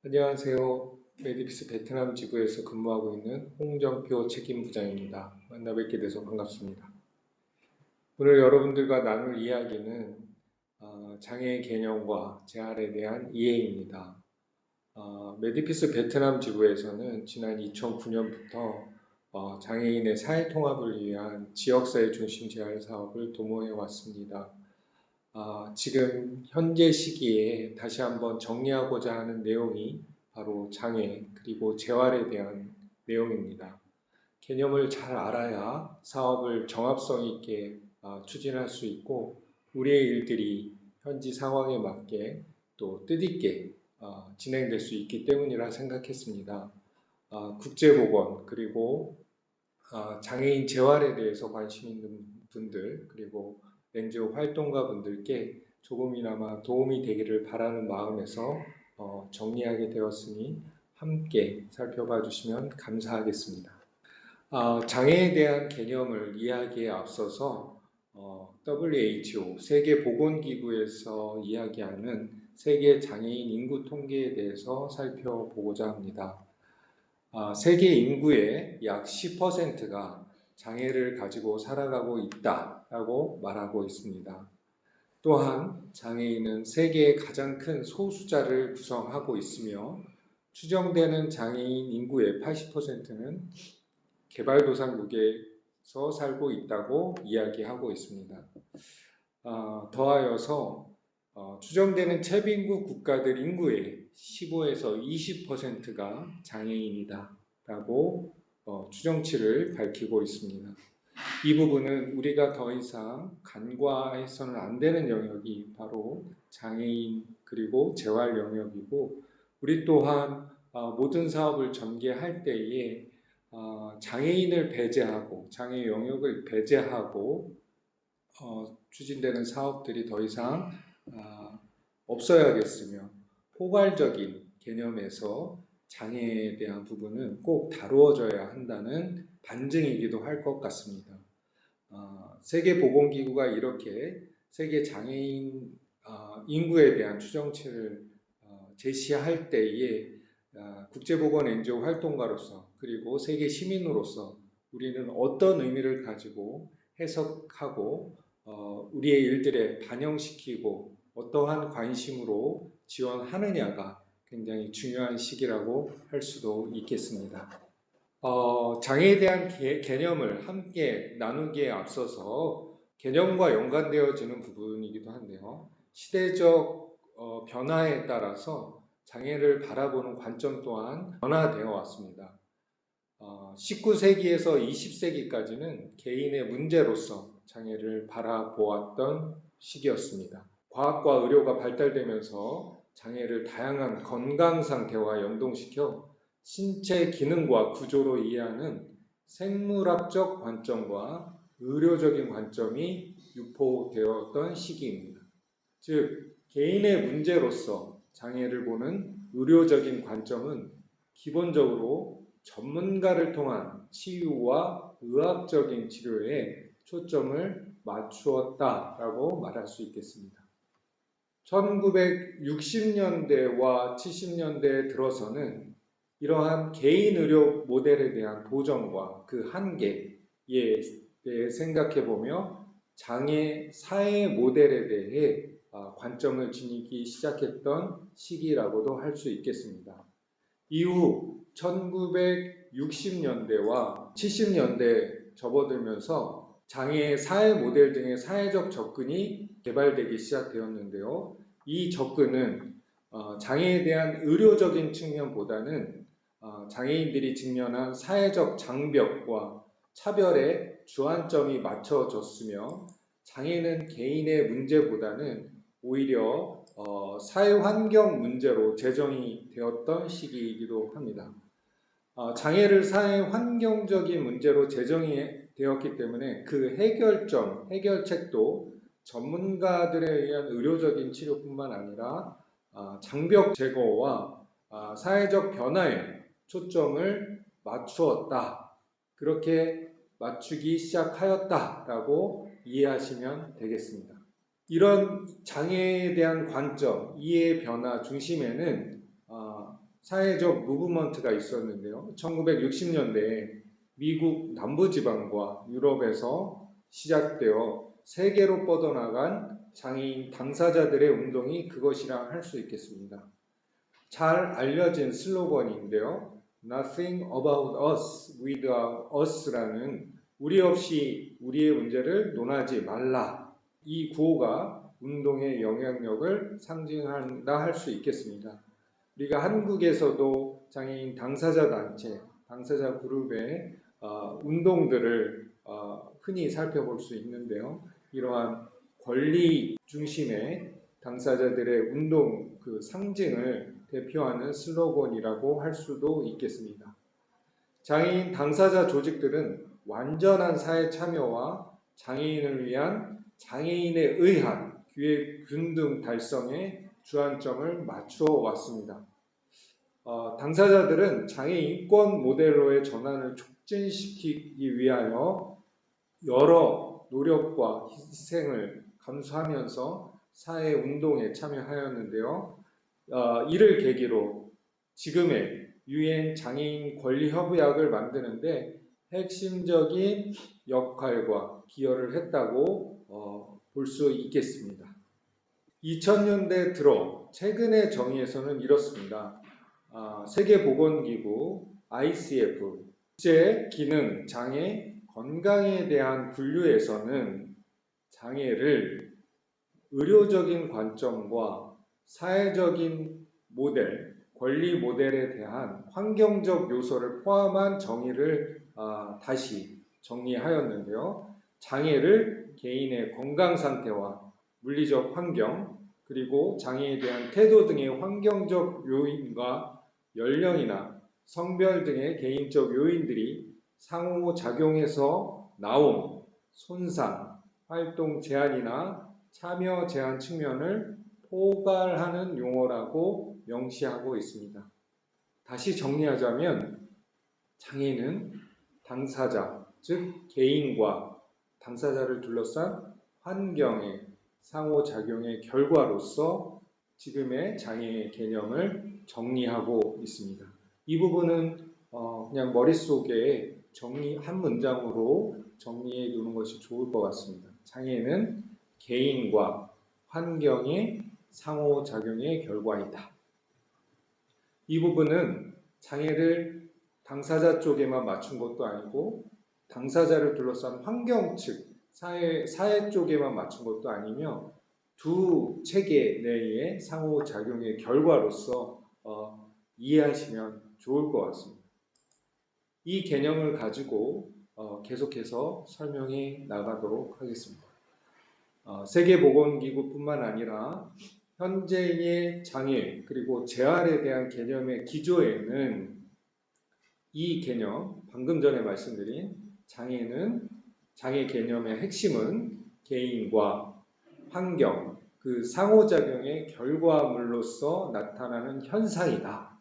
안녕하세요. 메디피스 베트남 지부에서 근무하고 있는 홍정표 책임부장입니다. 만나 뵙게 돼서 반갑습니다. 오늘 여러분들과 나눌 이야기는 장애의 개념과 재활에 대한 이해입니다. 메디피스 베트남 지부에서는 지난 2009년부터 장애인의 사회통합을 위한 지역사회 중심 재활 사업을 도모해 왔습니다. 지금 현재 시기에 다시 한번 정리하고자 하는 내용이 바로 장애 그리고 재활에 대한 내용입니다. 개념을 잘 알아야 사업을 정합성 있게 추진할 수 있고 우리의 일들이 현지 상황에 맞게 또 뜻있게 진행될 수 있기 때문이라 생각했습니다. 국제보건 그리고 장애인 재활에 대해서 관심 있는 분들 그리고 NGO 활동가 분들께 조금이나마 도움이 되기를 바라는 마음에서 정리하게 되었으니 함께 살펴봐 주시면 감사하겠습니다. 장애에 대한 개념을 이야기에 앞서서 WHO 세계보건기구에서 이야기하는 세계 장애인 인구 통계에 대해서 살펴보고자 합니다. 세계 인구의 약 10%가 장애를 가지고 살아가고 있다라고 말하고 있습니다. 또한 장애인은 세계의 가장 큰 소수자를 구성하고 있으며 추정되는 장애인 인구의 80%는 개발도상국에서 살고 있다고 이야기하고 있습니다. 더하여서 추정되는 최빈국 국가들 인구의 15에서 20%가 장애인이다 라고 추정치를 밝히고 있습니다. 이 부분은 우리가 더 이상 간과해서는 안 되는 영역이 바로 장애인 그리고 재활 영역이고 우리 또한 모든 사업을 전개할 때에 장애인을 배제하고 장애 영역을 배제하고 추진되는 사업들이 더 이상 없어야겠으며 포괄적인 개념에서 장애에 대한 부분은 꼭 다루어져야 한다는 반증이기도 할 것 같습니다. 세계보건기구가 이렇게 세계 장애인 인구에 대한 추정치를 제시할 때에 국제보건 NGO 활동가로서 그리고 세계 시민으로서 우리는 어떤 의미를 가지고 해석하고 우리의 일들에 반영시키고 어떠한 관심으로 지원하느냐가 굉장히 중요한 시기라고 할 수도 있겠습니다. 장애에 대한 개념을 함께 나누기에 앞서서 개념과 연관되어지는 부분이기도 한데요. 시대적 변화에 따라서 장애를 바라보는 관점 또한 변화되어 왔습니다. 19세기에서 20세기까지는 개인의 문제로서 장애를 바라보았던 시기였습니다. 과학과 의료가 발달되면서 장애를 다양한 건강 상태와 연동시켜 신체 기능과 구조로 이해하는 생물학적 관점과 의료적인 관점이 유포되었던 시기입니다. 즉, 개인의 문제로서 장애를 보는 의료적인 관점은 기본적으로 전문가를 통한 치유와 의학적인 치료에 초점을 맞추었다라고 말할 수 있겠습니다. 1960년대와 70년대에 들어서는 이러한 개인 의료 모델에 대한 도전과 그 한계에 대해 생각해 보며 장애 사회 모델에 대해 관점을 지니기 시작했던 시기라고도 할 수 있겠습니다. 이후 1960년대와 70년대에 접어들면서 장애 사회 모델 등의 사회적 접근이 개발되기 시작되었는데요. 이 접근은 장애에 대한 의료적인 측면보다는 장애인들이 직면한 사회적 장벽과 차별에 주안점이 맞춰졌으며 장애는 개인의 문제보다는 오히려 사회환경 문제로 제정이 되었던 시기이기도 합니다. 장애를 사회환경적인 문제로 제정이 되었기 때문에 그 해결책도 전문가들에 의한 의료적인 치료뿐만 아니라 장벽 제거와 사회적 변화에 초점을 맞추었다. 그렇게 맞추기 시작하였다라고 이해하시면 되겠습니다. 이런 장애에 대한 관점, 이해 변화 중심에는 사회적 무브먼트가 있었는데요. 1960년대에 미국 남부지방과 유럽에서 시작되어 세계로 뻗어나간 장애인 당사자들의 운동이 그것이라 할 수 있겠습니다. 잘 알려진 슬로건인데요. Nothing about us without us라는 우리 없이 우리의 문제를 논하지 말라. 이 구호가 운동의 영향력을 상징한다 할 수 있겠습니다. 우리가 한국에서도 장애인 당사자 단체, 당사자 그룹의 운동들을 흔히 살펴볼 수 있는데요. 이러한 권리 중심의 당사자들의 운동 그 상징을 대표하는 슬로건이라고 할 수도 있겠습니다. 장애인 당사자 조직들은 완전한 사회 참여와 장애인을 위한 장애인에 의한 기회 균등 달성에 주안점을 맞추어 왔습니다. 당사자들은 장애 인권 모델로의 전환을 촉진시키기 위하여 여러 노력과 희생을 감수하면서 사회 운동에 참여하였는데요. 이를 계기로 지금의 유엔 장애인 권리 협약을 만드는데 핵심적인 역할과 기여를 했다고 볼 수 있겠습니다. 2000년대 들어 최근의 정의에서는 이렇습니다. 세계보건기구 ICF 국제 기능 장애 건강에 대한 분류에서는 장애를 의료적인 관점과 사회적인 모델, 권리 모델에 대한 환경적 요소를 포함한 정의를 다시 정리하였는데요. 장애를 개인의 건강 상태와 물리적 환경, 그리고 장애에 대한 태도 등의 환경적 요인과 연령이나 성별 등의 개인적 요인들이 상호작용해서 나온 손상, 활동 제한이나 참여 제한 측면을 포괄하는 용어라고 명시하고 있습니다. 다시 정리하자면 장애는 당사자, 즉 개인과 당사자를 둘러싼 환경의 상호작용의 결과로서 지금의 장애의 개념을 정리하고 있습니다. 이 부분은 그냥 머릿속에 한 문장으로 정리해 두는 것이 좋을 것 같습니다. 장애는 개인과 환경의 상호작용의 결과이다. 이 부분은 장애를 당사자 쪽에만 맞춘 것도 아니고 당사자를 둘러싼 환경 측, 사회 쪽에만 맞춘 것도 아니며 두 체계 내의 상호작용의 결과로서 이해하시면 좋을 것 같습니다. 이 개념을 가지고 계속해서 설명해 나가도록 하겠습니다. 세계보건기구뿐만 아니라 현재의 장애 그리고 재활에 대한 개념의 기조에는 이 개념, 방금 전에 말씀드린 장애 개념의 핵심은 개인과 환경, 그 상호작용의 결과물로서 나타나는 현상이다.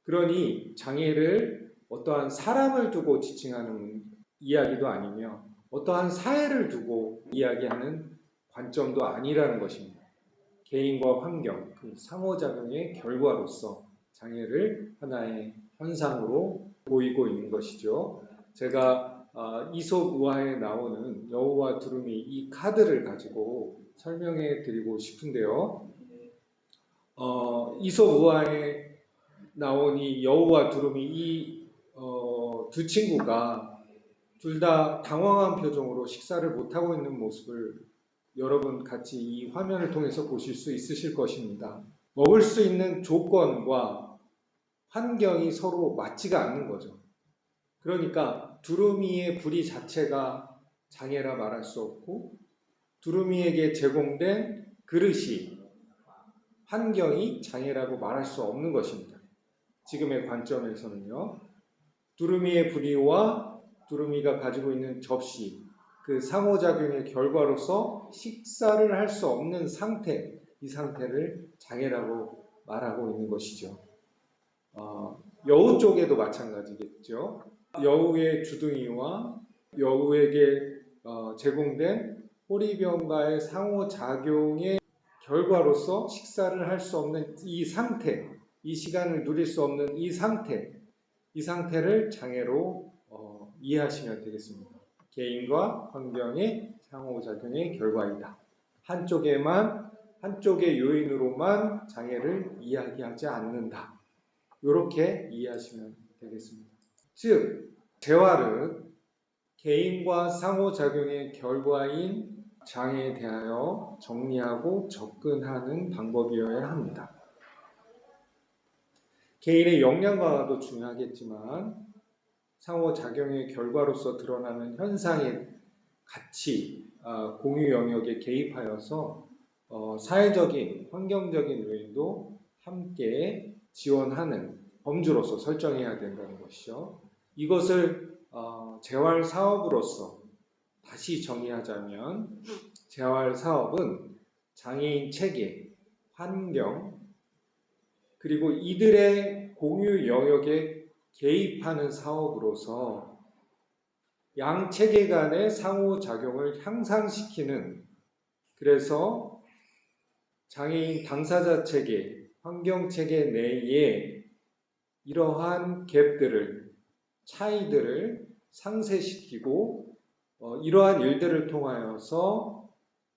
그러니 장애를 어떠한 사람을 두고 지칭하는 이야기도 아니며 어떠한 사회를 두고 이야기하는 관점도 아니라는 것입니다. 개인과 환경, 그 상호작용의 결과로서 장애를 하나의 현상으로 보이고 있는 것이죠. 제가 이솝 우화에 나오는 여우와 두루미 이 카드를 가지고 설명해 드리고 싶은데요. 이솝 우화에 나온 이 여우와 두루미 이 두 친구가 둘 다 당황한 표정으로 식사를 못하고 있는 모습을 여러분 같이 이 화면을 통해서 보실 수 있으실 것입니다. 먹을 수 있는 조건과 환경이 서로 맞지가 않는 거죠. 그러니까 두루미의 부리 자체가 장애라 말할 수 없고 두루미에게 제공된 그릇이 환경이 장애라고 말할 수 없는 것입니다. 지금의 관점에서는요. 두루미의 부리와 두루미가 가지고 있는 접시, 그 상호작용의 결과로서 식사를 할 수 없는 상태, 이 상태를 장애라고 말하고 있는 것이죠. 여우 쪽에도 마찬가지겠죠. 여우의 주둥이와 여우에게 제공된 호리병과의 상호작용의 결과로서 식사를 할 수 없는 이 상태, 이 시간을 누릴 수 없는 이 상태를 장애로 이해하시면 되겠습니다. 개인과 환경의 상호작용의 결과이다. 한쪽의 요인으로만 장애를 이야기하지 않는다. 이렇게 이해하시면 되겠습니다. 즉, 재활은 개인과 상호작용의 결과인 장애에 대하여 정리하고 접근하는 방법이어야 합니다. 개인의 역량 강화도 중요하겠지만 상호작용의 결과로서 드러나는 현상의 같이 공유 영역에 개입하여서 사회적인, 환경적인 요인도 함께 지원하는 범주로서 설정해야 된다는 것이죠. 이것을 재활사업으로서 다시 정의하자면 재활사업은 장애인 체계, 환경, 그리고 이들의 공유 영역에 개입하는 사업으로서 양 체계 간의 상호작용을 향상시키는, 그래서 장애인 당사자 체계, 환경 체계 내에 이러한 갭들을, 차이들을 상쇄시키고 이러한 일들을 통하여서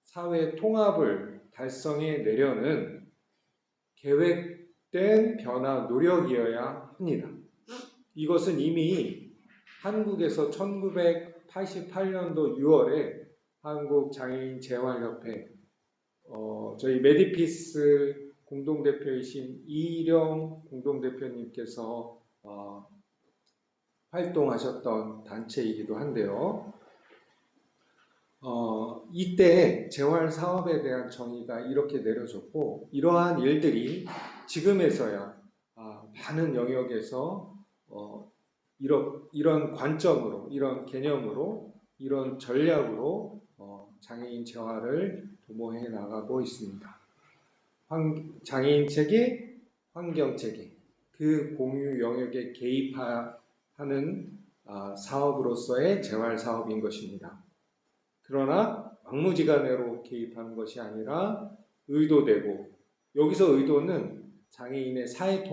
사회 통합을 달성해 내려는 계획된 변화 노력이어야 합니다. 이것은 이미 한국에서 1988년도 6월에 한국장애인재활협회 저희 메디피스 공동대표이신 이일영 공동대표님께서 활동하셨던 단체이기도 한데요. 이때 재활사업에 대한 정의가 이렇게 내려졌고, 이러한 일들이 지금에서야 많은 영역에서 이런 관점으로, 이런 개념으로, 이런 전략으로 장애인 재활을 도모해 나가고 있습니다. 장애인 체계, 환경 체계, 그 공유 영역에 개입하는 사업으로서의 재활 사업인 것입니다. 그러나 막무지간으로 개입하는 것이 아니라 의도되고, 여기서 의도는 장애인의 사회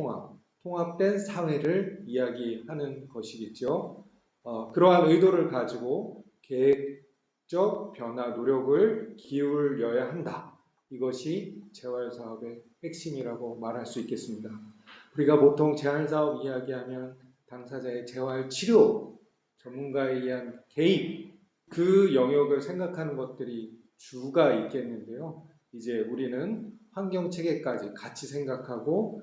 통합된 사회를 이야기하는 것이겠죠. 그러한 의도를 가지고 계획적 변화 노력을 기울여야 한다. 이것이 재활사업의 핵심이라고 말할 수 있겠습니다. 우리가 보통 재활사업 이야기하면 당사자의 재활치료, 전문가에 의한 개입, 그 영역을 생각하는 것들이 주가 있겠는데요. 이제 우리는 환경체계까지 같이 생각하고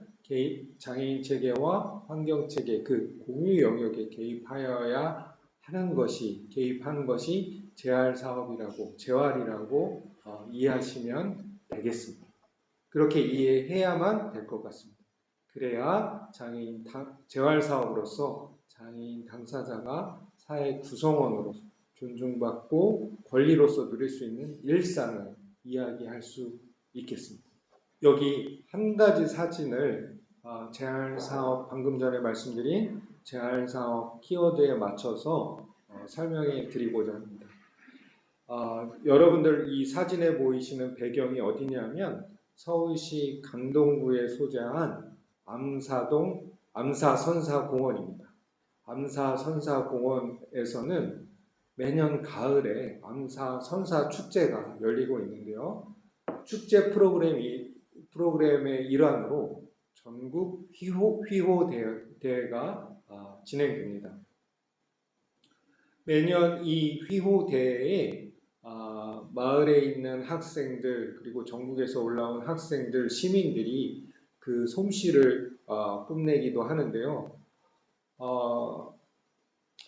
장애인 체계와 환경체계, 그 공유 영역에 개입하는 것이 재활사업이라고, 재활이라고 이해하시면 되겠습니다. 그렇게 이해해야만 될 것 같습니다. 그래야 재활사업으로서 장애인 당사자가 사회 구성원으로 존중받고 권리로서 누릴 수 있는 일상을 이야기할 수 있겠습니다. 여기 한 가지 사진을 재활사업, 방금 전에 말씀드린 재활사업 키워드에 맞춰서 설명해 드리고자 합니다. 여러분들 이 사진에 보이시는 배경이 어디냐면 서울시 강동구에 소재한 암사선사공원입니다. 암사선사공원에서는 매년 가을에 암사선사 축제가 열리고 있는데요. 축제 프로그램의 일환으로 전국 휘호 대회가 진행됩니다. 매년 이 휘호 대회에 마을에 있는 학생들, 그리고 전국에서 올라온 학생들, 시민들이 그 솜씨를 뽐내기도 하는데요.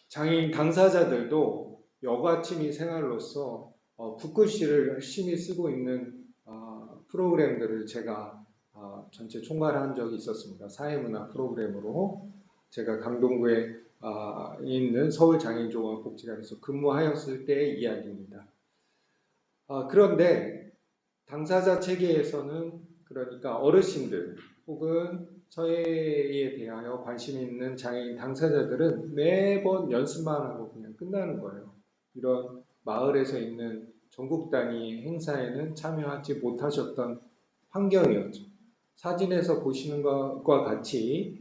장애인 당사자들도 여가취미 생활로서 붓글씨를 열심히 쓰고 있는 프로그램들을 제가 전체 총괄한 적이 있었습니다. 사회문화 프로그램으로 제가 강동구에 있는 서울장애인종합복지관에서 근무하였을 때의 이야기입니다. 그런데 당사자 체계에서는, 그러니까 어르신들 혹은 사회에 대하여 관심 있는 장애인 당사자들은 매번 연습만 하고 그냥 끝나는 거예요. 이런 마을에서 있는 전국 단위 행사에는 참여하지 못하셨던 환경이었죠. 사진에서 보시는 것과 같이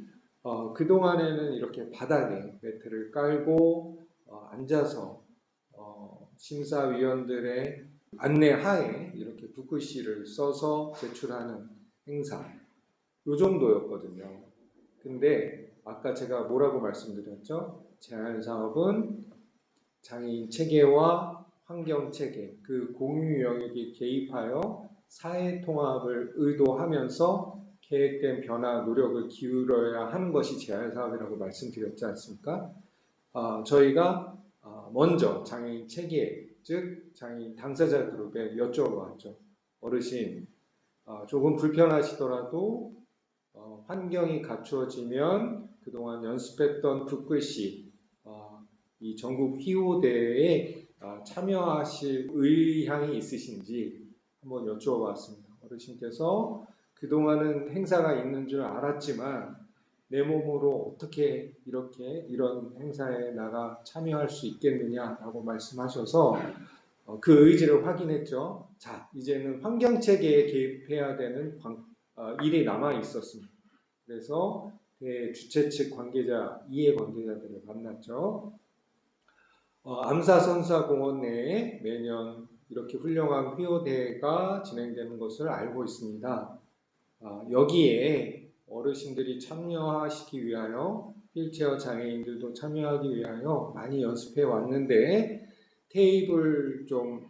그동안에는 이렇게 바닥에 매트를 깔고 앉아서 심사위원들의 안내 하에 이렇게 붓글씨를 써서 제출하는 행사 요 정도였거든요. 근데 아까 제가 뭐라고 말씀드렸죠? 제안사업은 장애인 체계와 환경 체계 그 공유 영역에 개입하여 사회 통합을 의도하면서 계획된 변화 노력을 기울여야 하는 것이 제안사업이라고 말씀드렸지 않습니까? 저희가 먼저 장애인 체계 즉 장애인 당사자 그룹에 여쭤봤죠. 어르신 조금 불편하시더라도 환경이 갖추어지면 그동안 연습했던 붓글씨 이 전국 휘호대회에 참여하실 의향이 있으신지 한번 여쭈어봤습니다. 어르신께서 그동안은 행사가 있는 줄 알았지만 내 몸으로 어떻게 이렇게 이런 행사에 나가 참여할 수 있겠느냐라고 말씀하셔서 그 의지를 확인했죠. 자, 이제는 환경체계에 개입해야 되는 일이 남아 있었습니다. 그래서 주최 측 관계자, 이해 관계자들을 만났죠. 암사선사공원 내에 매년 이렇게 훌륭한 휘호대회가 진행되는 것을 알고 있습니다. 여기에 어르신들이 참여하시기 위하여 휠체어 장애인들도 참여하기 위하여 많이 연습해 왔는데 테이블 좀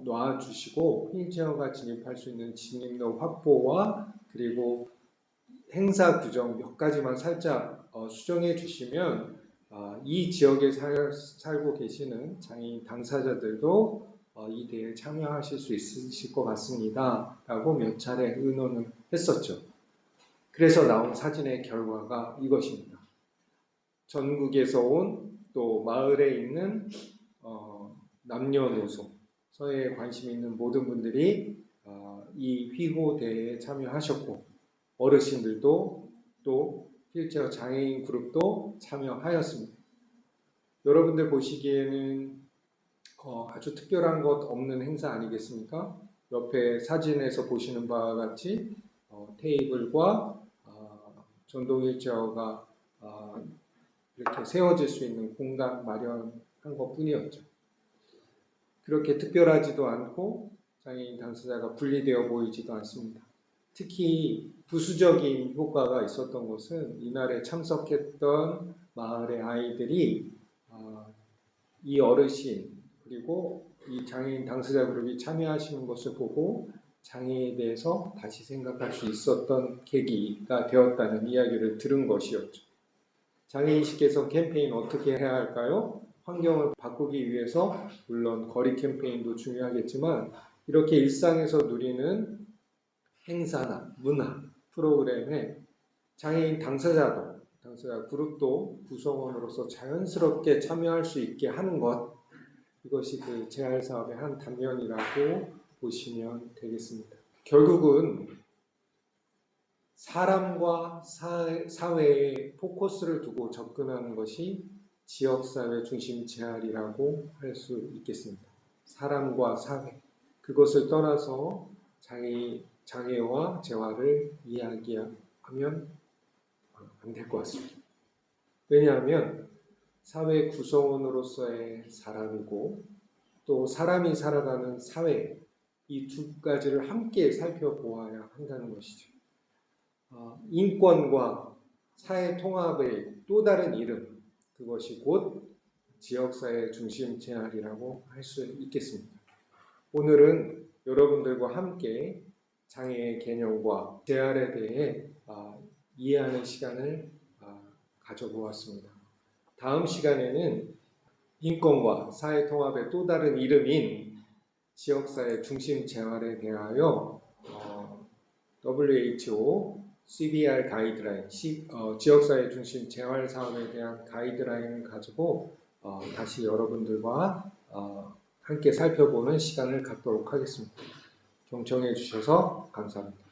놔주시고 휠체어가 진입할 수 있는 진입로 확보와 그리고 행사 규정 몇 가지만 살짝 수정해 주시면 이 지역에 살고 계시는 장애인 당사자들도 이 대회에 참여하실 수 있으실 것 같습니다. 라고 몇 차례 의논을 했었죠. 그래서 나온 사진의 결과가 이것입니다. 전국에서 온 또 마을에 있는 남녀노소, 서해에 관심 있는 모든 분들이 이 휘호 대회에 참여하셨고 어르신들도 또 휠체어 장애인 그룹도 참여하였습니다. 여러분들 보시기에는 아주 특별한 것 없는 행사 아니겠습니까? 옆에 사진에서 보시는 바와 같이 테이블과 전동 휠체어가 이렇게 세워질 수 있는 공간 마련한 것 뿐이었죠. 그렇게 특별하지도 않고 장애인 당사자가 분리되어 보이지도 않습니다. 특히 부수적인 효과가 있었던 것은 이날에 참석했던 마을의 아이들이 이 어르신 그리고 이 장애인 당사자 그룹이 참여하시는 것을 보고 장애에 대해서 다시 생각할 수 있었던 계기가 되었다는 이야기를 들은 것이었죠. 장애인식 개선 캠페인 어떻게 해야 할까요? 환경을 바꾸기 위해서 물론 거리 캠페인도 중요하겠지만 이렇게 일상에서 누리는 행사나 문화, 프로그램에 장애인 당사자 그룹도 구성원으로서 자연스럽게 참여할 수 있게 하는 것 이것이 그 재활 사업의 한 단면이라고 보시면 되겠습니다. 결국은 사람과 사회에 포커스를 두고 접근하는 것이 지역사회 중심 재활이라고 할 수 있겠습니다. 사람과 사회, 그것을 떠나서 장애와 재활을 이야기하면 안 될 것 같습니다. 왜냐하면 사회 구성원으로서의 사람이고 또 사람이 살아가는 사회, 이 두 가지를 함께 살펴보아야 한다는 것이죠. 인권과 사회 통합의 또 다른 이름, 그것이 곧 지역사회 중심 재활이라고 할 수 있겠습니다. 오늘은 여러분들과 함께 장애의 개념과 재활에 대해 이해하는 시간을 가져보았습니다. 다음 시간에는 인권과 사회 통합의 또 다른 이름인 지역사회 중심 재활에 대하여 WHO CBR 가이드라인, 지역사회 중심 재활 사업에 대한 가이드라인을 가지고 다시 여러분들과 함께 살펴보는 시간을 갖도록 하겠습니다. 경청해 주셔서 감사합니다.